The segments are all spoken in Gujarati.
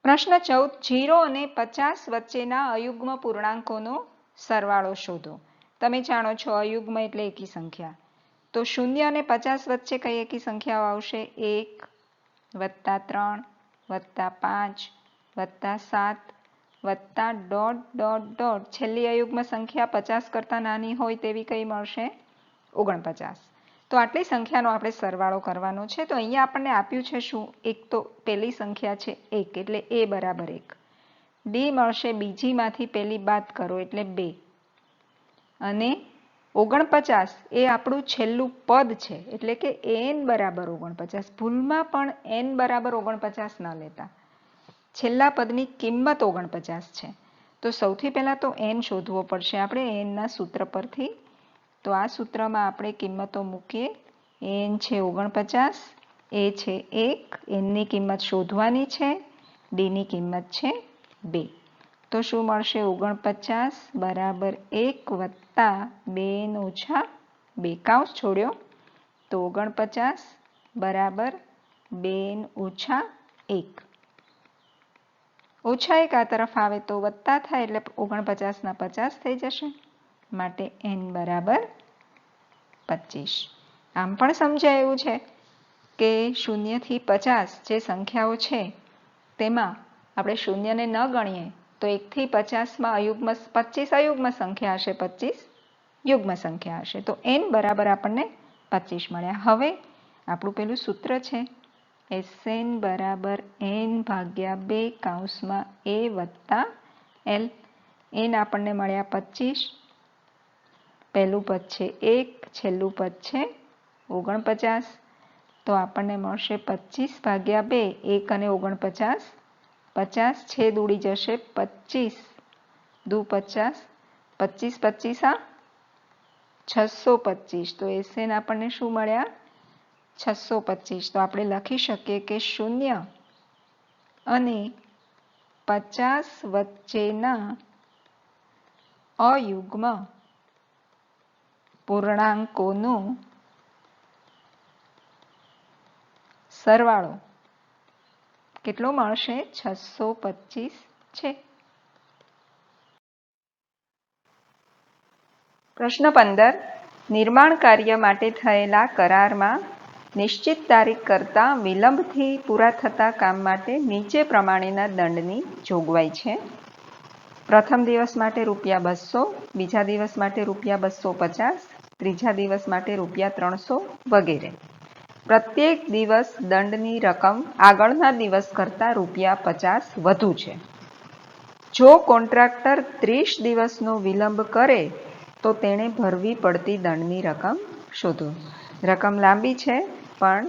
પ્રશ્ન 14 0 અને 50 વચ્ચેના અયુગ્મ પૂર્ણાંકોનો સરવાળો શોધો. તમે જાણો છો અયુગ્મ એટલે એકી સંખ્યા. તો 0 અને 50 વચ્ચે કઈ એકી સંખ્યાઓ આવશે? 1 વત્તા 3 વત્તા 5 વત્તા 7 વત્તા ડોટ ડોટ ડોટ છેલ્લી અયુગ્મ સંખ્યા 50 કરતાં નાની હોય તેવી કઈ મળશે? 49. તો આટલી સંખ્યાનો આપણે સરવાળો કરવાનો છે. તો અહીંયા આપણને આપ્યું છે શું? એક તો પહેલી સંખ્યા છે 1 એટલે a બરાબર 1. ડી મળશે બીજીમાંથી પહેલી બાદ કરો એટલે 2. અને 49 એ આપણું છેલ્લું પદ છે એટલે કે n બરાબર 49. ભૂલમાં પણ n બરાબર 49 ન લેતા. છેલ્લા પદની કિંમત 49 છે. તો સૌથી પહેલાં તો n શોધવો પડશે આપણે nના સૂત્ર પરથી. તો આ સૂત્રમાં આપણે કિંમતો મૂકીએ. n છે 49, a છે 1, nની કિંમત શોધવાની છે, ડીની કિંમત છે 2. તો શું મળશે? 49 બરાબર 1 વત્તા 2 ઓછા 2 કાઉન્સ છોડ્યો. તો 49 બરાબર 2 ઓછા 1. ઓછા 1 આ તરફ આવે તો વત્તા થાય એટલે 49ના 50 થઈ જશે. માટે n બરાબર 25. આમ પણ સમજાય એવું છે કે 0 થી 50 જે સંખ્યાઓ છે તેમાં આપણે 0ને ન ગણીએ તો 1 થી 50માં અયુગ્મ 25 અયુગ્મ સંખ્યા હશે, 25 યુગ્મ સંખ્યા હશે. તો n બરાબર આપણને 25 મળ્યા. હવે આપણું પેલું સૂત્ર છે Sn બરાબર n ભાગ્યા 2 કૌંસમાં a વત્તા l. n આપણને મળ્યા 25. પહેલું પદ છે 1, છેલ્લું પદ છે 49. તો આપણને મળશે 25 ભાગ્યા 2, 1 અને 49, 50 છેદ ઉડી જશે 25 દુ 50, 25 25 625. તો Sn આપણને શું મળ્યા? 625. તો આપણે લખી શકીએ કે 0 અને 50 વચ્ચેના અયુગ્મ પૂર્ણાંકોનો સરવાળો કેટલો મળશે? 625 છે. પ્રશ્ન 15 નિર્માણ કાર્ય માટે થયેલા કરારમાં નિશ્ચિત તારીખ કરતાં વિલંબથી પૂરા થતા કામ માટે નીચે પ્રમાણેના દંડની જોગવાઈ છે. પ્રથમ દિવસ માટે ₹200, બીજા દિવસ માટે ₹250, ત્રીજા દિવસ માટે ₹300 વગેરે. પ્રત્યેક દિવસ દંડની રકમ આગળના દિવસ કરતાં ₹50 વધુ છે. જો કોન્ટ્રાક્ટર 30 દિવસનો વિલંબ કરે તો તેણે ભરવી પડતી દંડની રકમ શોધો. રકમ લાંબી છે પણ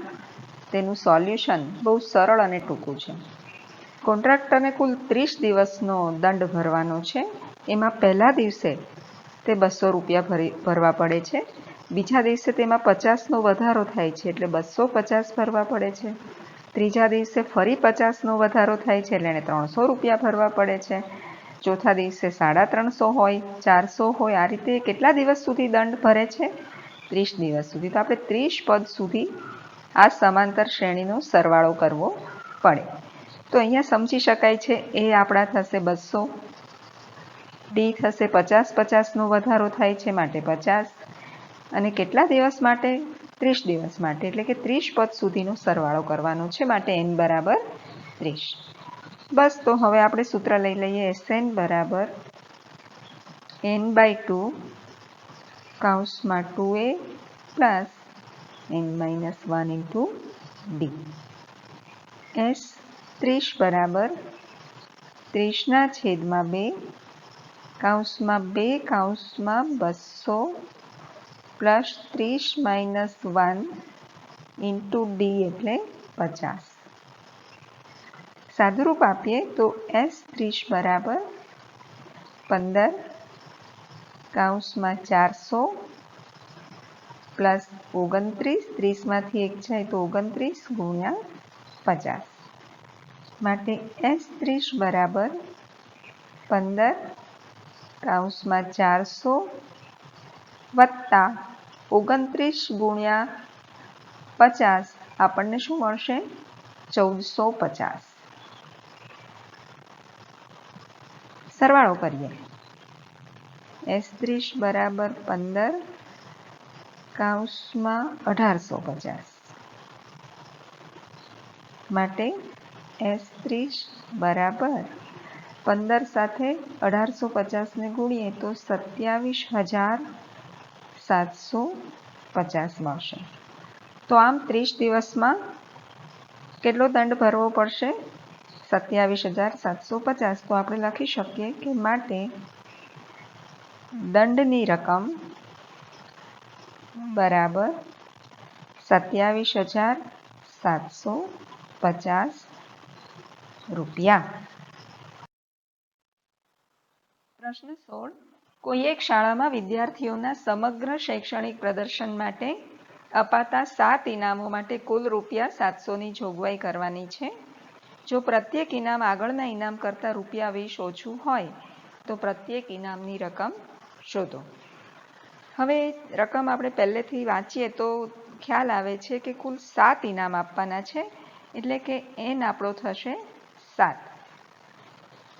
તેનું સોલ્યુશન બહુ સરળ અને ટૂંકું છે. કોન્ટ્રાક્ટરને કુલ 30 દિવસનો દંડ ભરવાનો છે. એમાં પહેલા દિવસે તે ₹200 ભરવા પડે છે. બીજા દિવસે તેમાં 50નો વધારો થાય છે એટલે 250 ભરવા પડે છે. ત્રીજા દિવસે ફરી 50નો વધારો થાય છે એટલે એને ₹300 ભરવા પડે છે. ચોથા દિવસે 350 હોય, 400 હોય, આ રીતે કેટલા દિવસ સુધી દંડ ભરે છે? 30 દિવસ સુધી. તો આપણે 30 પદ સુધી આ સમાંતર શ્રેણીનો સરવાળો કરવો પડે. તો અહીંયા સમજી શકાય છે એ આપણા થશે 200, ડી થશે 50-50નો વધારો થાય છે માટે 50, અને કેટલા દિવસ માટે? 30 દિવસ માટે. એટલે કે 30 પદ સુધીનો સરવાળો કરવાનો છે માટે n બરાબર 30. બસ તો હવે આપણે સૂત્ર લઈ લઈએ. Sn બરાબર n/2 કૌંસમાં 2a plus n-1 into D. S 30 બરાબર 30/2 કૌંસમાં 2 કૌંસમાં 200 પ્લસ 30-1 ઇન્ટુ ડી એટલે 50. સાદુરૂપ આપીએ તો S 30 બરાબર 15 કૌંસમાં 400 પ્લસ 29, 30માંથી 1 જાય તો 29 ગુણ્યા 50. માટે S 30 બરાબર 15 કૌંસમાં 400 વત્તા 29 ગુણ્યા 50 આપણને શું મળશે? 1450. સરવાળો કરીએ. S30 બરાબર 15 કૌંસમાં 1850 માટે S30 બરાબર 15 સાથે 1850 ને ગુણીએ તો 27,750 મળશે. તો આમ 30 દિવસમાં કેટલો દંડ ભરવો પડશે? 27,750. તો આપણે લખી શકીએ કે માટે દંડની રકમ બરાબર 27,750 રૂપિયા. પ્રશ્ન 16. કોઈ એક શાળામાં વિદ્યાર્થીઓના સમગ્ર શૈક્ષણિક પ્રદર્શન માટે અપાતા 7 ઇનામો માટે કુલ રૂપિયા 700ની જોગવાઈ કરવાની છે. જો પ્રત્યેક ઇનામ આગળના ઇનામ કરતાં રૂપિયા 20 ઓછું હોય તો પ્રત્યેક ઇનામની રકમ શોધો. હવે રકમ આપણે પહેલેથી વાંચીએ તો ખ્યાલ આવે છે કે કુલ 7 ઇનામ આપવાના છે, એટલે કે n આપણો થશે 7.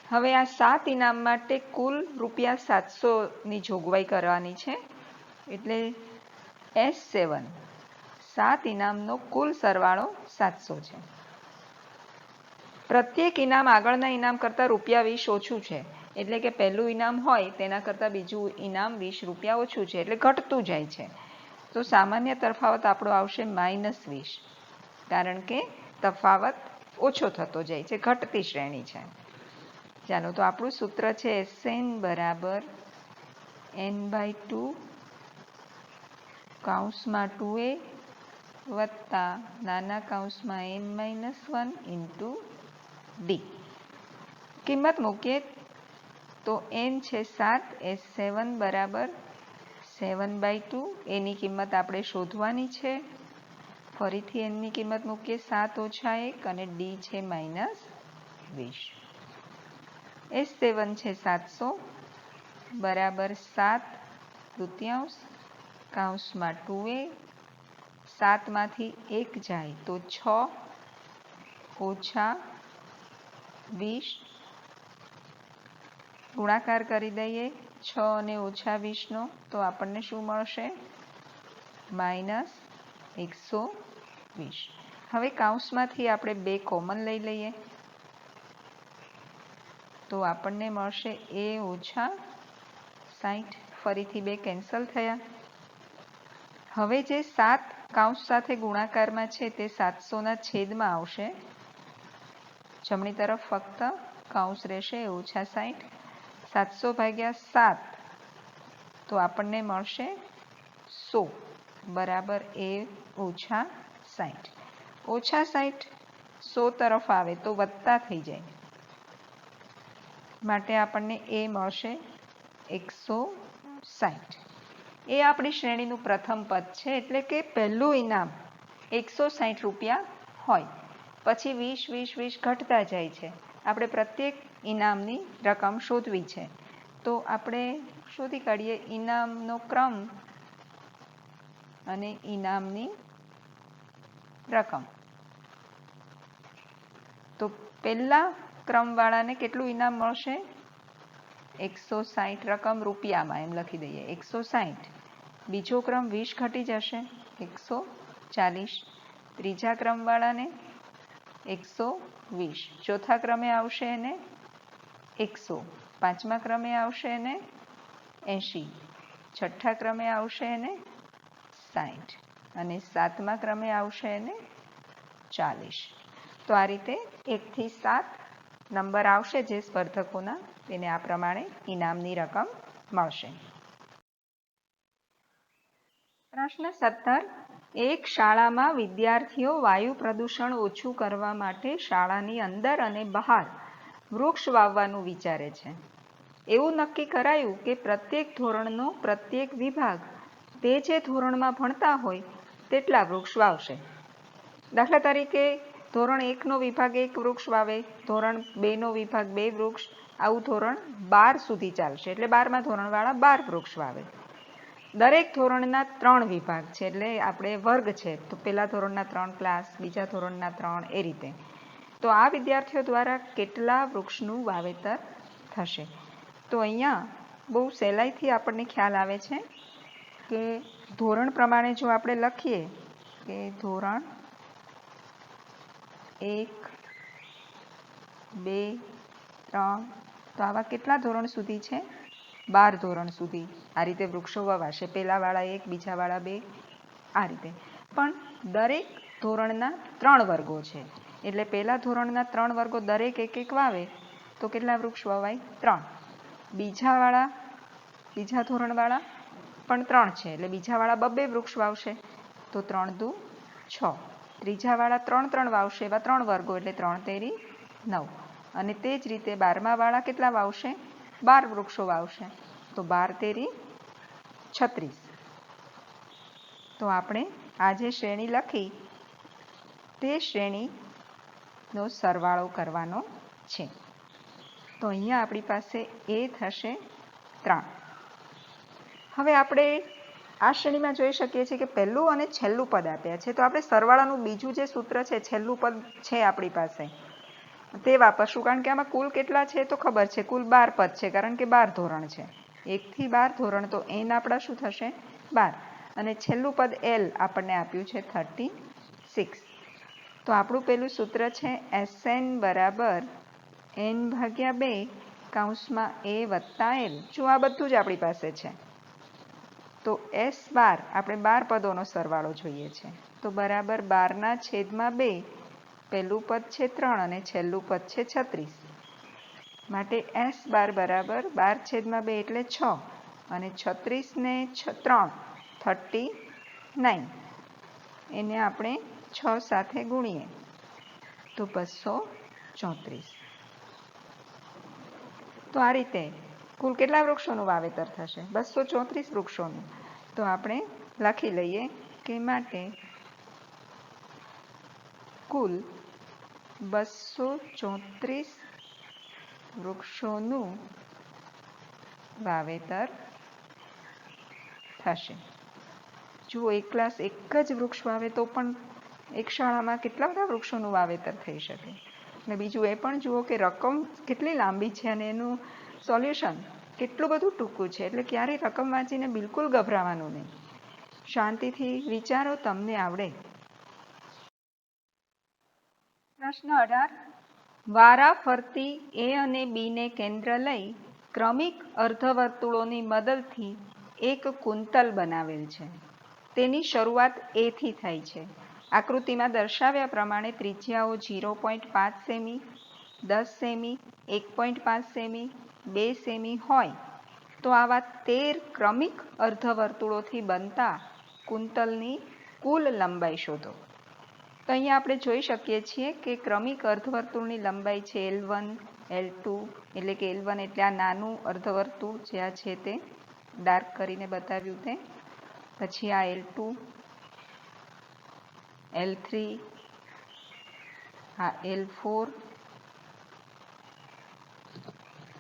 હવે આ 7 ઇનામ માટે કુલ રૂપિયા 700ની જોગવાઈ કરવાની છે, એટલે S7 7 ઇનામનો કુલ સરવાળો 700 છે. પ્રત્યેક ઇનામ આગળના ઇનામ કરતાં રૂપિયા 20 ઓછું છે, એટલે કે પહેલું ઇનામ હોય તેના કરતાં બીજું ઇનામ 20 રૂપિયા ઓછું છે, એટલે ઘટતું જાય છે. તો સામાન્ય તફાવત આપણો આવશે -20, કારણ કે તફાવત ઓછો થતો જાય છે, ઘટતી શ્રેણી છે. ચાલો, તો આપણું સૂત્ર છે Sn બરાબર n/2 કૌંસમાં 2a વત્તા નાના કૌંસમાં n-1 ઇન્ટુ d. કિંમત મૂકીએ તો n છે 7, S7 બરાબર 7/2. એની કિંમત આપણે શોધવાની છે. ફરીથી એની કિંમત મૂકીએ 7 ઓછા 1 અને d છે -20. S7 છે 700 બરાબર 7/2 કૌંસમાં 2a. 7માંથી 1 જાય તો 6 ઓછા 20. ગુણાકાર કરી દઈએ 6 અને ઓછા 20નો, તો આપણને શું મળશે? -120. હવે કૌંસમાંથી આપણે 2 કોમન લઈ લઈએ તો આપણને મળશે a ઓછા 60. ફરીથી 2 કેન્સલ થયા. હવે જે 7 કૌંસ સાથે ગુણાકારમાં છે તે 700ના છેદમાં આવશે. જમણી તરફ ફક્ત કૌંસ રહેશે ઓછા 60. 700/7 તો આપણને મળશે 100 બરાબર a ઓછા 60. ઓછા 60 100 તરફ આવે તો વત્તા થઈ જાય, માટે આપણને a મળશે 160. એ આપણી શ્રેણીનું પ્રથમ પદ છે, એટલે કે પહેલું ઇનામ 160 રૂપિયા હોય, પછી 20 ઘટતા જાય છે. આપણે પ્રત્યેક ઇનામની રકમ શોધવી છે, તો આપણે શોધી કાઢીએ ઇનામનો ક્રમ અને ઇનામની રકમ. તો પહેલા ક્રમવાળાને કેટલું ઇનામ મળશે? 160 રકમ રૂપિયામાં એમ લખી દઈએ 160. બીજો ક્રમ 20 ઘટી જશે 140. ત્રીજા ક્રમવાળાને 120. ચોથા ક્રમે આવશે એને 100. પાંચમા ક્રમે આવશે એને 80. છઠ્ઠા ક્રમે આવશે એને 60 અને સાતમા ક્રમે આવશે એને 40. તો આ રીતે 1 થી 7 નંબર આવશે જે સ્પર્ધકોના, તેને આ પ્રમાણે ઇનામની રકમ મળશે. પ્રશ્ન 17. એક શાળામાં વિદ્યાર્થીઓ વાયુ પ્રદૂષણ ઓછું કરવા માટે શાળાની અંદર અને બહાર વૃક્ષ વાવવાનું વિચારે છે. એવું નક્કી કરાયું કે પ્રત્યેક ધોરણનો પ્રત્યેક વિભાગ તે જે ધોરણમાં ભણતા હોય તેટલા વૃક્ષ વાવશે. દાખલા તરીકે ધોરણ 1નો વિભાગ 1 વૃક્ષ વાવે, ધોરણ 2નો વિભાગ 2 વૃક્ષ, આવું ધોરણ 12 સુધી ચાલશે, એટલે 12મા ધોરણવાળા 12 વૃક્ષ વાવે. દરેક ધોરણના 3 વિભાગ છે, એટલે આપણે વર્ગ છે, તો પહેલા ધોરણના 3 ક્લાસ, બીજા ધોરણના 3, એ રીતે. તો આ વિદ્યાર્થીઓ દ્વારા કેટલા વૃક્ષનું વાવેતર થશે? તો અહીંયા બહુ સહેલાઈથી આપણને ખ્યાલ આવે છે કે ધોરણ પ્રમાણે જો આપણે લખીએ કે ધોરણ 1, 2, 3, તો આવા કેટલા ધોરણ સુધી છે? 12 ધોરણ સુધી આ રીતે વૃક્ષો વવાશે. પહેલાવાળા 1, બીજાવાળા 2, આ રીતે. પણ દરેક ધોરણના 3 વર્ગો છે, એટલે પહેલા ધોરણના 3 વર્ગો દરેક એક વાવે તો કેટલા વૃક્ષ વવાય? 3. બીજા ધોરણવાળા પણ 3 છે, એટલે બીજાવાળા 2 વૃક્ષ વાવશે તો 3 દુ 6. ત્રીજાવાળા 3 વાવશે, એવા 3 વર્ગો એટલે 3 તેરી 9. અને તે જ રીતે 12માવાળા કેટલા વાવશે? 12 વૃક્ષો વાવશે તો 12 તેરી 36. તો આપણે આ જે શ્રેણી લખી તે શ્રેણીનો સરવાળો કરવાનો છે. તો અહીંયા આપણી પાસે એ થશે 3. હવે આપણે આ શ્રેણીમાં જોઈ શકીએ છીએ કે પહેલું અને છેલ્લું પદ આપ્યા છે, તો આપણે સરવાળાનું બીજું જે સૂત્ર છે, છેલ્લું પદ છે આપણી પાસે, તે વાપરશું. કારણ કે આમાં કુલ કેટલા છે તો ખબર છે, કુલ 12 પદ છે, કારણ કે 12 ધોરણ છે. 1 થી 12 ધોરણ, તો n આપણા શું થશે? 12. અને છેલ્લું પદ l આપણને આપ્યું છે 36. તો આપણું પેલું સૂત્ર છે Sn બરાબર n/2 કૌંસમાં a વત્તા l. જો આ બધું જ આપણી પાસે છે તો S12 આપણે 12 પદોનો સરવાળો જોઈએ છે, તો બરાબર 12/2. પહેલું પદ છે 3 અને છેલ્લું પદ છે 36. માટે S12 બરાબર 12/2 એટલે 6 અને 36 ને 3 39. એને આપણે 6 સાથે ગુણીએ તો 234. તો આ રીતે કુલ કેટલા વૃક્ષોનું વાવેતર થશે? 234 વૃક્ષોનું. તો આપણે લખી લઈએ કે માટે કુલ 234 વૃક્ષોનું વાવેતર થશે. જુઓ, એક ક્લાસ એક જ વૃક્ષ વાવે તો પણ એક શાળામાં કેટલા બધા વૃક્ષોનું વાવેતર થઈ શકે. અને બીજું એ પણ જુઓ કે રકમ કેટલી લાંબી છે અને એનું સોલ્યુશન કેટલું બધું ટૂંકું છે, એટલે ક્યારેય રકમ વાંચીને બિલકુલ ગભરાવાનું નહીં. શાંતિથી વિચારો, તમને આવડે. પ્રશ્ન 18. વારા ફરતી એ અને બીને કેન્દ્ર લઈ ક્રમિક અર્ધવર્તુળોની મદદથી એક કુંતલ બનાવેલ છે. તેની શરૂઆત એ થી થાય છે. આકૃતિમાં દર્શાવ્યા પ્રમાણે ત્રિજ્યાઓ 0.5 સેમી, 10 સેમી, 1.5 સેમી, 2 સેમી હોય તો આવા 13 ક્રમિક અર્ધવર્તુળોથી બનતા કુંતલની કુલ લંબાઈ શોધો. તો અહીંયા આપણે જોઈ શકીએ છીએ કે ક્રમિક અર્ધવર્તુળની લંબાઈ છે L1, L2, એટલે કે L1 એટલે આ નાનું અર્ધવર્તુળ જે આ છે તે ડાર્ક કરીને બતાવ્યું તે, પછી આ L2, L3, આ L4.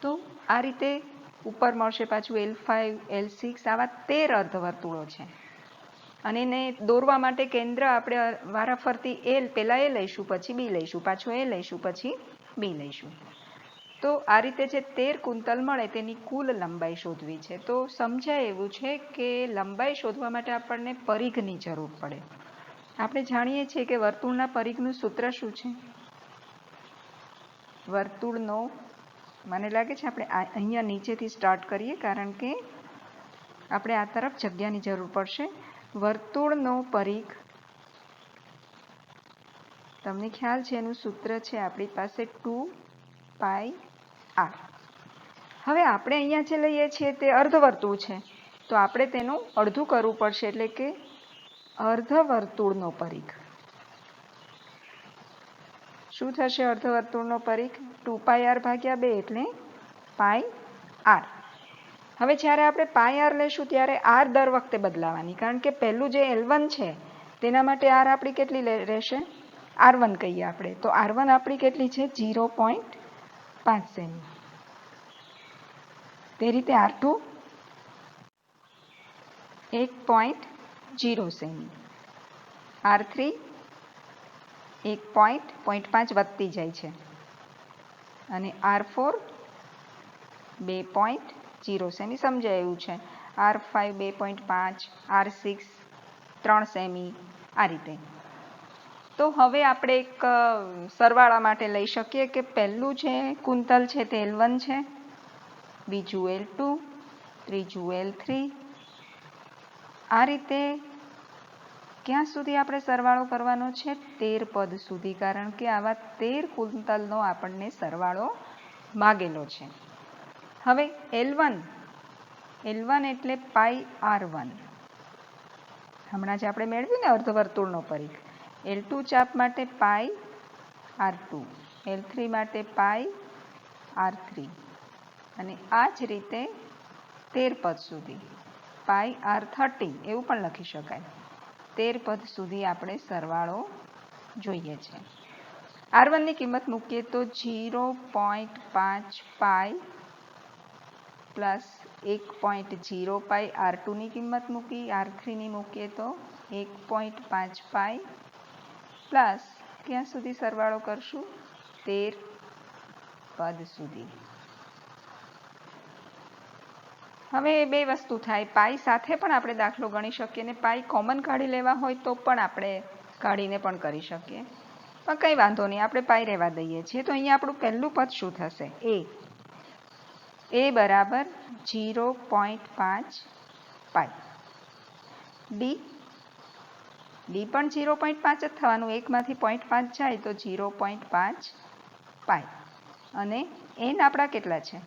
તો આ રીતે ઉપર મળશે પાછું L5, L6, આવા 13 અર્ધવર્તુળો છે. અને એને દોરવા માટે કેન્દ્ર આપણે વારાફરતી પહેલા એ લઈશું, પછી બી લઈશું, પાછું એ લઈશું, પછી બી લઈશું. તો આ રીતે જે 13 કુંતલ મળે તેની કુલ લંબાઈ શોધવી છે. તો સમજાય એવું છે કે લંબાઈ શોધવા માટે આપણને પરિઘની જરૂર પડે. આપણે જાણીએ છીએ કે વર્તુળના પરિઘનું સૂત્ર શું છે? વર્તુળનો, મને લાગે છે આપણે અહીંયા નીચેથી સ્ટાર્ટ કરીએ, કારણ કે આપણે આ તરફ જગ્યાની જરૂર પડશે. વર્તુળનો પરિઘ, તમને ખ્યાલ છે એનું સૂત્ર છે આપણી પાસે 2πr. હવે આપણે અહીંયા જે લઈએ છીએ તે અર્ધવર્તુળ છે, તો આપણે તેનું અડધું કરવું પડશે, એટલે કે અર્ધવર્તુળનો પરિઘ. શું થશે અર્ધવર્તુળનો પરિઘ? 2πr/2 એટલે πr. હવે જ્યારે આપણે πr લેશું ત્યારે r દર વખતે બદલાવાની, કારણ કે પહેલું જે L1 છે તેના માટે r આપણી કેટલી રહેશે? R1 કહીએ આપણે, તો R1 આપણી કેટલી છે? 0.5 સેમી. તે રીતે R2 1.0 સેમી, R3 1.5 વધતી જાય છે, અને R4 2.0 સેમી સમજાયું છે. R5 2.5, R6 3 સેમી, આ રીતે. તો હવે આપણે એક સરવાળા માટે લઈ શકીએ કે પહેલું જે કુંતલ છે તે L1 છે, બીજું L2, ત્રીજું L3. આ રીતે ક્યાં સુધી આપણે સરવાળો કરવાનો છે? 13 પદ સુધી, કારણ કે આવા 13 કુંતલનો આપણને સરવાળો માગેલો છે. હવે L1 એટલે પાઈ R1, હમણાં જ આપણે મેળવ્યું ને અર્ધવર્તુળનો પરિઘ. L2 ચાપ માટે પાઈ R2, L3 માટે પાઈ R3, અને આ જ રીતે 13 પદ સુધી પાઈ R13 એવું પણ લખી શકાય. 13 પદ સુધી આપણે સરવાળો જોઈએ છે. R1 ની કિંમત મૂકીએ તો 0.5 પાઈ પ્લસ 1.0 પાઈ. R2 ની કિંમત મૂકી, R3 ની મૂકીએ તો 1.5 પાઈ પ્લસ ક્યાં સુધી સરવાળો કરશું? 13 પદ સુધી. હવે બે વસ્તુ થાય, પાઈ સાથે પણ આપણે દાખલો ગણી શકીએ ને પાઈ કોમન કાઢી લેવા હોય તો પણ આપણે કાઢીને પણ કરી શકીએ, પણ કંઈ વાંધો નહીં, આપણે પાઈ રહેવા દઈએ છીએ. તો અહીંયા આપણું પહેલું પદ શું થશે? A બરાબર 0.5 પાઈ. D પણ 0.5 જ થવાનું, એકમાંથી 0.5 જાય તો 0.5 પાઈ. અને n આપણા કેટલા છે?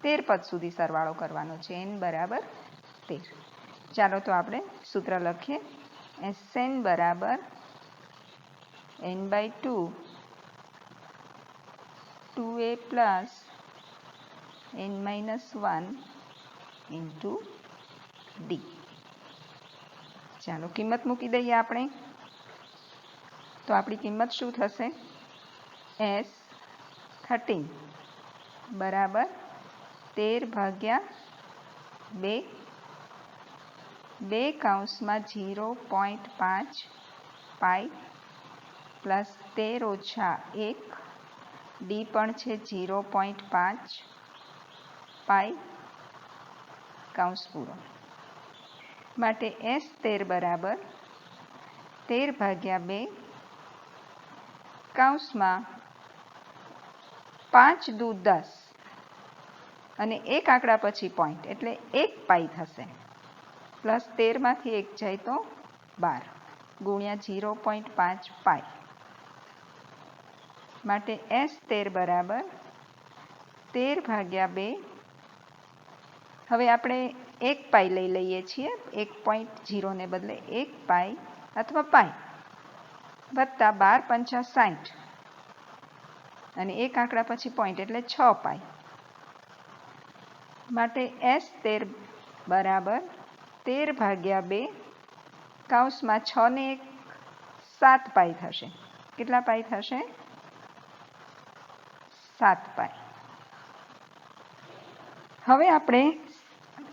13 પદ સુધી સરવાળો કરવાનો છે, n બરાબર 13. ચાલો તો આપણે સૂત્ર લખીએ. Sn બરાબર n/2 2a plus n-1 into D. ચાલો કિંમત મૂકી દઈએ આપણે. તો આપણી કિંમત શું થશે? S13 બરાબર 13/2, 2 કૌંસમાં 0.5 પાઈ પ્લસ 13 ઓછા 1, D પણ છે 0.5 પાઈ, કૌંસ પૂરો. માટે S13 બરાબર 13/2, કૌંસમાં 5 દુ 10 અને એક આંકડા પછી પોઈન્ટ એટલે 1 પાઈ થશે. પ્લસ 13 માંથી 1 જાય તો 12 ગુણ્યા 0.5 પાઈ. માટે S13 બરાબર 13/2. હવે આપણે 1 પાઈ લઈ લઈએ છીએ, 1.0 ને બદલે 1 પાઈ અથવા પાઈ વત્તા 12 × 5 = 60 અને એક આંકડા પછી પોઈન્ટ એટલે 6 પાઈ. માટે S13 બરાબર 13/2, કૌંસમાં 6 ને 1 7 પાઈ થશે. કેટલા પાઈ થશે? 7 પાઈ. હવે આપણે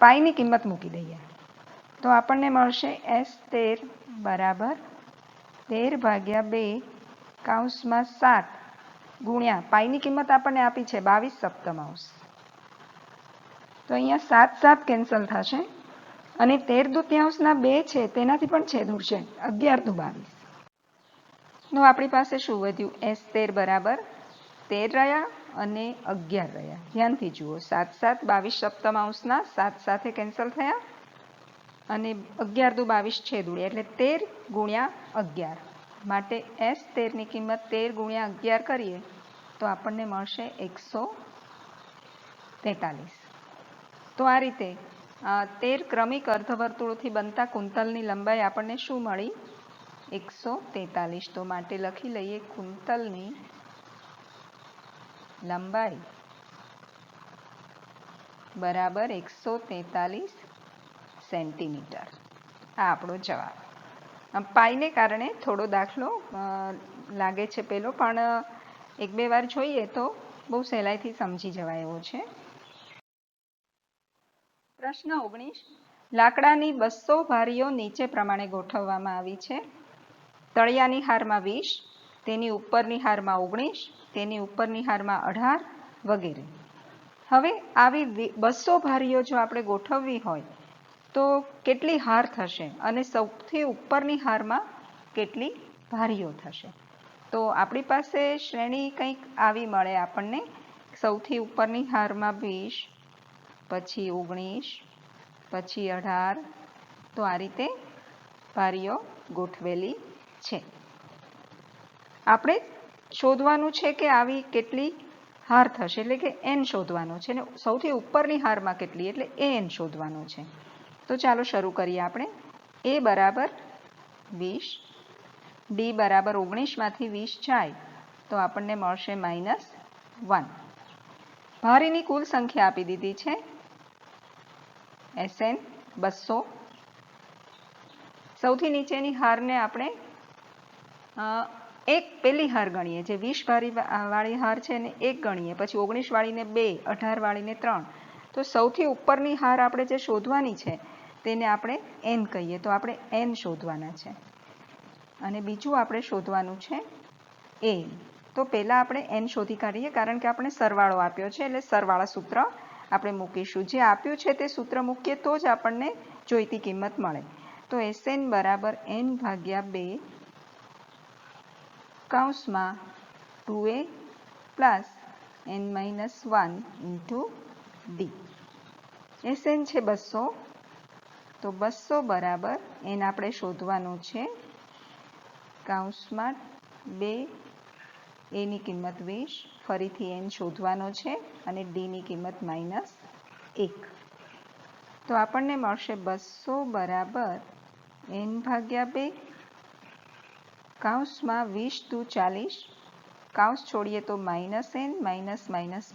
પાઈની કિંમત મૂકી દઈએ તો આપણને મળશે S13 બરાબર 13/2, કૌંસમાં 7 ગુણ્યા પાઈની કિંમત આપણને આપી છે 22/7. તો અહીંયા 7 7 કેન્સલ થશે અને 13/2 2 છે તેનાથી પણ છેદ ઉડશે, 11×2 = 22. તો આપણી પાસે શું વધ્યું? S13 બરાબર 13 રહ્યા અને 11 રહ્યા. ધ્યાનથી જુઓ, 7 7 22/7 7 સાથે કેન્સલ થયા અને 11×2 છેદ ઉડ્યા એટલે 13×11. માટે S13 ની કિંમત 13×11 કરીએ તો આપણને મળશે 143. તો આ રીતે 13 ક્રમિક અર્ધવર્તુળોથી બનતા કુંતલની લંબાઈ આપણને શું મળી? 143. તો માટે લખી લઈએ કુંતલની લંબાઈ બરાબર 143 સેન્ટીમીટર. આ આપણો જવાબ. પાઈને કારણે થોડો દાખલો લાગે છે પેલો, પણ 1-2 વાર જોઈએ તો બહુ સહેલાઈથી સમજી જવાય એવો છે. પ્રશ્ન 19. લાકડાની 200 ભારીઓ નીચે પ્રમાણે ગોઠવવામાં આવી છે. તળિયાની હારમાં 20, તેની ઉપરની હારમાં 19, તેની ઉપરની હારમાં 18 વગેરે. હવે આવી 200 ભારીઓ જો આપણે ગોઠવવી હોય તો કેટલી હાર થશે અને સૌથી ઉપરની હારમાં કેટલી ભારીઓ થશે? તો આપણી પાસે શ્રેણી કંઈક આવી મળે આપણને. સૌથી ઉપરની હારમાં 20, પછી 19, પછી 18. તો આ રીતે ભારીઓ ગોઠવેલી છે. આપણે શોધવાનું છે કે આવી કેટલી હાર થશે, એટલે કે n શોધવાનો છે ને સૌથી ઉપરની હારમાં કેટલી, એટલે n શોધવાનું છે. તો ચાલો શરૂ કરીએ આપણે. a બરાબર 20, d બરાબર 19માંથી 20 જાય તો આપણને મળશે -1. ભારીની કુલ સંખ્યા આપી દીધી છે Sn 200. સૌથી નીચેની હારને આપણે એક પેલી હાર ગણીએ, જે 20 વાળી હાર છે એને 1 ગણીએ, પછી 19 વાળીને 2, 18 વાળીને 3. તો સૌથી ઉપરની હાર આપણે જે શોધવાની છે તેને આપણે n કહીએ, તો આપણે n શોધવાના છે. અને બીજું આપણે શોધવાનું છે a. તો પહેલાં આપણે n શોધી કાઢીએ, કારણ કે આપણે સરવાળો આપ્યો છે એટલે સરવાળા સૂત્ર આપણે મૂકીશું. જે આપ્યું છે તે સૂત્ર મૂકીએ તો જ આપણને જોઈતી કિંમત મળે. તો Sn બરાબર n ભાગ્યા 2 કૌંસમાં 2a plus n-1 into d. Sn છે 200, તો 200 બરાબર n આપણે શોધવાનું છે કૌંસમાં 2, a ની કિંમત 20, ફરીથી n શોધવાનો છે અને d ની કિંમત -1. તો આપણને મળશે 200 બરાબર n ભાગ્યા 2 કૌંસમાં 20 દુ 40, કૌંસ છોડીએ તો -n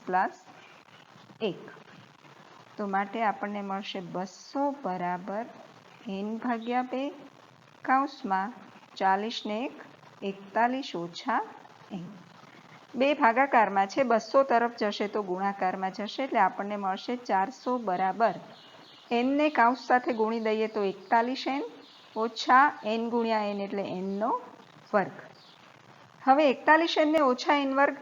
પ્લસ 1. તો માટે આપણને મળશે 200 બરાબર n ભાગ્યા 2 કૌંસમાં 40 ને 1, 41 ઓછા n. 2 ભાગાકારમાં છે, 200 તરફ જશે તો ગુણાકારમાં જશે, એટલે આપણને મળશે 400 બરાબર n ને કૌંસ સાથે ગુણી દઈએ તો 41n ઓછા n ગુણ્યા n એટલે n નો વર્ગ. હવે 41n ને ઓછા n વર્ગ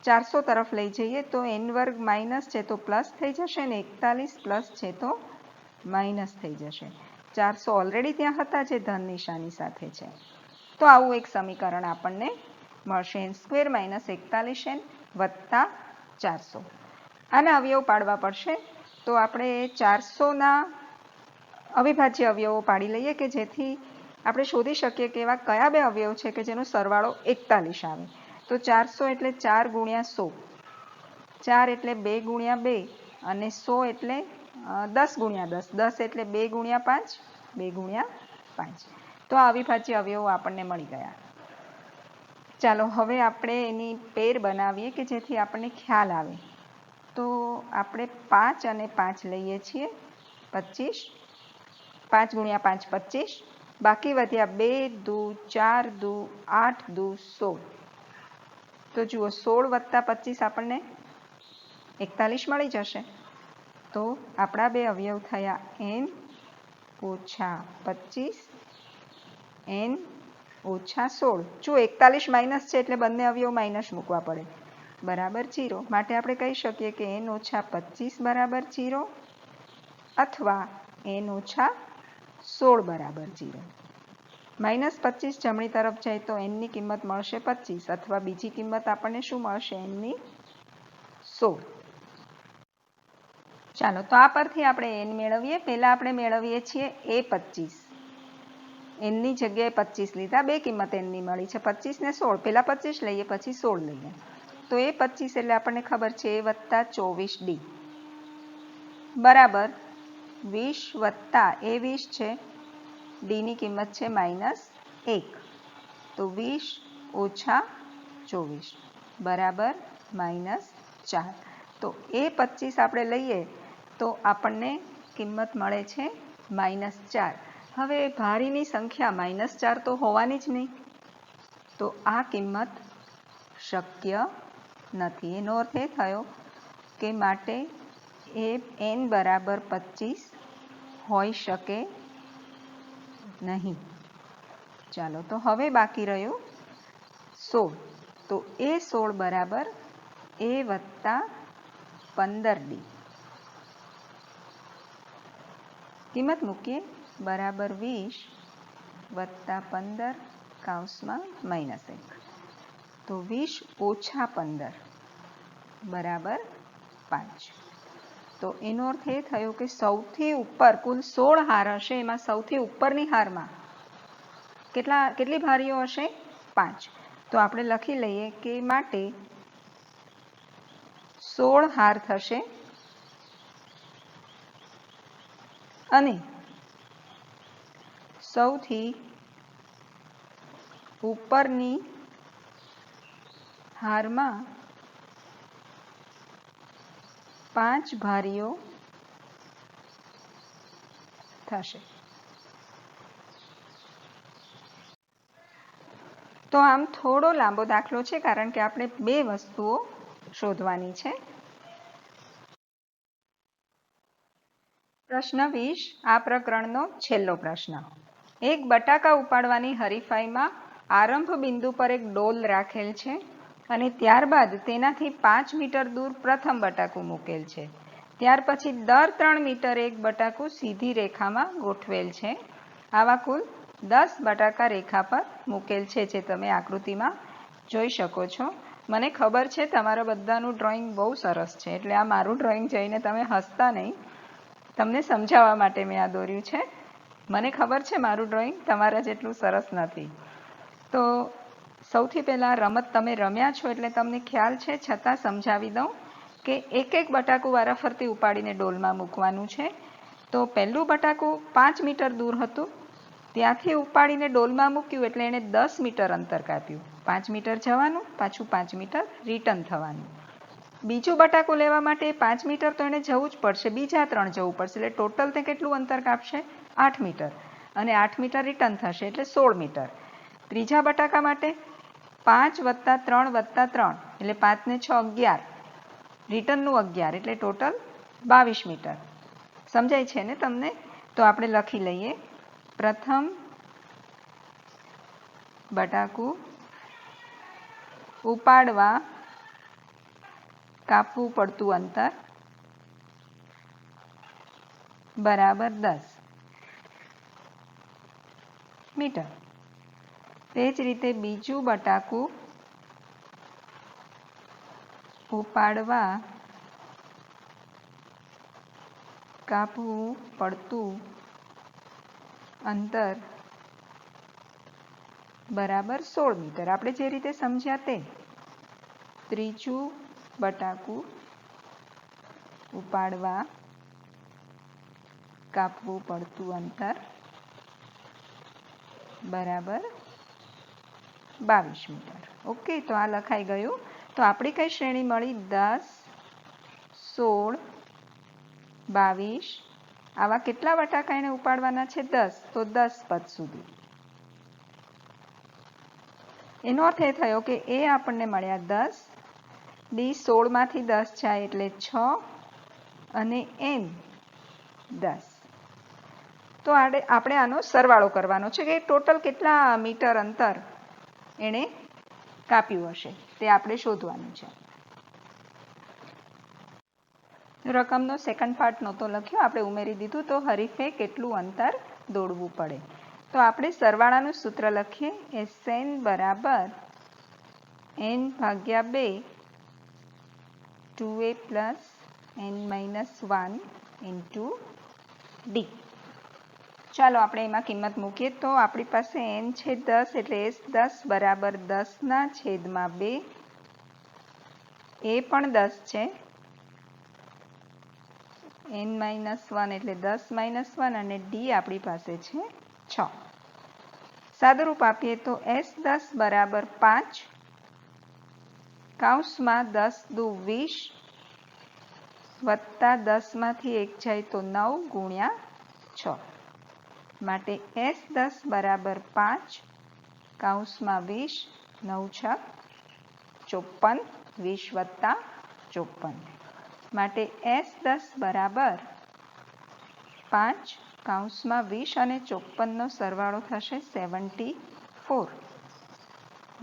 400 તરફ લઈ જઈએ તો n વર્ગ માઇનસ છે તો પ્લસ થઈ જશે ને 41 પ્લસ છે તો માઇનસ થઈ જશે. 400 ઓલરેડી ત્યાં હતા જે ધન નિશાની સાથે છે. તો આવું એક સમીકરણ આપણને મળશે n² - 41n વત્તા 400. આના અવયવ પાડવા પડશે, તો આપણે 400ના અવિભાજ્ય અવયવો પાડી લઈએ કે જેથી આપણે શોધી શકીએ કે એવા કયા બે અવયવ છે કે જેનો સરવાળો 41 આવે. તો 400 એટલે 4 ગુણ્યા 100, 4 એટલે 2 ગુણ્યા 2 અને 100 એટલે 10 ગુણ્યા 10, 10 એટલે 2 ગુણ્યા 5, 2 ગુણ્યા 5. તો આ અવિભાજ્ય અવયવો આપણને મળી ગયા. ચાલો હવે આપણે એની પેર બનાવીએ કે જેથી આપણને ખ્યાલ આવે. તો આપણે 5 અને 5 લઈએ છીએ, 25, 5 ગુણ્યા 5 25, બાકી વધ્યા 2 દુ 4 દુ 8 દુ 16. તો જુઓ 16 વત્તા 25 આપણને 41 મળી જશે. તો આપણા બે અવયવ થયા n ઓછા 25, n ઓછા 16. જો 41 માઇનસ છે એટલે બંને અવયવ માઇનસ મૂકવા પડે, બરાબર 0. માટે આપણે કહી શકીએ કે n ઓછા 25 બરાબર 0 અથવા n ઓછા 16 બરાબર 0. -25 જમણી તરફ જાય તો n ની કિંમત મળશે 25 અથવા બીજી કિંમત આપણને શું મળશે, n ની 16. ચાલો તો આ પરથી આપણે n મેળવીએ. પહેલાં આપણે મેળવીએ છીએ a 25. n ની જગ્યાએ 25 લીધા, બે કિંમત n ની મળી છે, 25 ને 16. પહેલાં 25 લઈએ પછી 16 લઈએ. તો a 25 એટલે આપણને ખબર છે a વત્તા 24d બરાબર 20 વત્તા a 20 છે, d ની કિંમત છે -1. તો 20 ઓછા 24 બરાબર -4. તો a 25 આપણે લઈએ તો આપણને કિંમત મળે છે -4. હવે ભારીની સંખ્યા -4 તો હોવાની જ નહીં, તો આ કિંમત શક્ય નથી. એનો અર્થ એ થયો કે માટે એ n બરાબર 25 હોઈ શકે નહીં. ચાલો તો હવે બાકી રહ્યું 16. તો a 16 બરાબર a વત્તા 15D કિંમત મૂકીએ બરાબર 20 વત્તા 15 કૌંસમાં -1 તો 20 ઓછા 15 બરાબર 5. તો એનો અર્થ એ થયો કે સૌથી ઉપર કુલ 16 હાર હશે, એમાં સૌથી ઉપરની હારમાં કેટલી ભારીઓ હશે? 5. તો આપણે લખી લઈએ કે માટે 16 હાર થશે અને સૌથી ઉપરની હારમાં 5 ભારીઓ થશે. તો આમ થોડો લાંબો દાખલો છે કારણ કે આપણે બે વસ્તુઓ શોધવાની છે. પ્રશ્ન 20 આ પ્રકરણનો છેલ્લો પ્રશ્ન. એક બટાકા ઉપાડવાની હરીફાઈમાં આરંભ બિંદુ પર એક ડોલ રાખેલ છે અને ત્યારબાદ તેનાથી 5 મીટર દૂર પ્રથમ બટાકું મૂકેલ છે. ત્યાર પછી દર 3 મીટરે એક બટાકું સીધી રેખામાં ગોઠવેલ છે. આવા કુલ 10 બટાકા રેખા પર મૂકેલ છે, જે તમે આકૃતિમાં જોઈ શકો છો. મને ખબર છે તમારા બધાનું ડ્રોઈંગ બહુ સરસ છે, એટલે આ મારું ડ્રોઈંગ જોઈને તમે હસતા નહીં. તમને સમજાવવા માટે મેં આ દોર્યું છે. મને ખબર છે મારું ડ્રોઈંગ તમારા જેટલું સરસ નથી. તો સૌથી પહેલાં રમત તમે રમ્યા છો એટલે તમને ખ્યાલ છે, છતાં સમજાવી દઉં કે એક એક બટાકું વારાફરતી ઉપાડીને ડોલમાં મૂકવાનું છે. તો પહેલું બટાકું 5 મીટર દૂર હતું, ત્યાંથી ઉપાડીને ડોલમાં મૂક્યું એટલે એણે 10 મીટર અંતર કાપ્યું. 5 મીટર જવાનું, પાછું 5 મીટર રિટર્ન થવાનું. બીજું બટાકું લેવા માટે 5 મીટર તો એને જવું જ પડશે, બીજા 3 જવું પડશે, એટલે ટોટલ તે કેટલું અંતર કાપશે? 8 મીટર, અને 8 મીટર રિટર્ન થશે એટલે 16 મીટર. ત્રીજા બટાકા માટે 5 વત્તા 3 વત્તા 3 એટલે 5 ને 6 11, રિટર્નનું 11 એટલે ટોટલ 22 મીટર. સમજાય છે ને તમને? તો આપણે લખી લઈએ પ્રથમ બટાકું ઉપાડવા કાપવું પડતું અંતર બરાબર 10 મીટર. તે જ રીતે બીજું બટાકું ઉપાડવા કાપવું પડતું અંતર બરાબર 16 મીટર. આપણે જે રીતે સમજ્યા તે. ત્રીજું બટાકું ઉપાડવા કાપવું પડતું અંતર બરાબર 22 મીટર. ઓકે, તો આ લખાઈ ગયું. તો આપણી કઈ શ્રેણી મળી? 10, 16, 22. આવા કેટલા બટાકા એને ઉપાડવાના છે? 10. તો 10 પદ સુધી. એનો અર્થ એ થયો કે એ આપણને મળ્યા 10, ડી 16 માંથી 10 જાય એટલે 6 અને એન 10. તો આપણે આનો સરવાળો કરવાનો છે કે ટોટલ કેટલા મીટર અંતર એણે કાપ્યું હશે તે આપણે શોધવાનું છે. રકમનો સેકન્ડ પાર્ટ નહોતો લખ્યો, આપણે ઉમેરી દીધું. તો હરીફે કેટલું અંતર દોડવું પડે. તો આપણે સરવાળાનું સૂત્ર લખીએ. SN બરાબર n ભાગ્યા 2 2a plus n-1 into D. ચાલો આપણે એમાં કિંમત મૂકીએ. તો આપણી પાસે n છે 10 એટલે S10 બરાબર 10/2. એ પણ 10 છે, n-1 એટલે 10-1 અને ડી આપણી પાસે છે 6. સાદુરૂપ આપીએ તો S10 બરાબર 5 કૌંસમાં 10 દુ 20 વત્તા 10 માંથી 1 જાય તો 9 ગુણ્યા 6. માટે S10 બરાબર 5 કૌંસમાં 20 9 6 54 20 વત્તા 54. માટે S10 બરાબર 5 કૌંસમાં 20 અને 54નો સરવાળો થશે 74.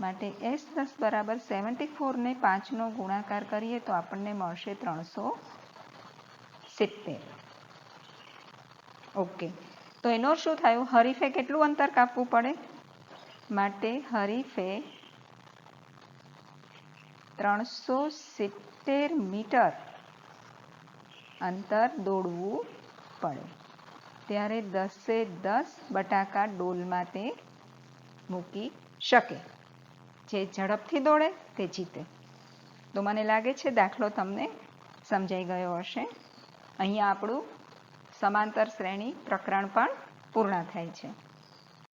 માટે S10 બરાબર 74 ને 5નો ગુણાકાર કરીએ તો આપણને મળશે 370. ઓકે, તો એનો શું થયું? હરીફે કેટલું અંતર કાપવું પડે? માટે હરીફે 370 મીટર અંતર દોડવું પડે. ત્યારે 10 બટાકા ડોલમાં તે મૂકી શકે. જે ઝડપથી દોડે તે જીતે. તો મને લાગે છે દાખલો તમને સમજાઈ ગયો હશે. અહીંયા આપણું સમાંતર શ્રેણી પ્રકરણ પણ પૂર્ણ થાય છે.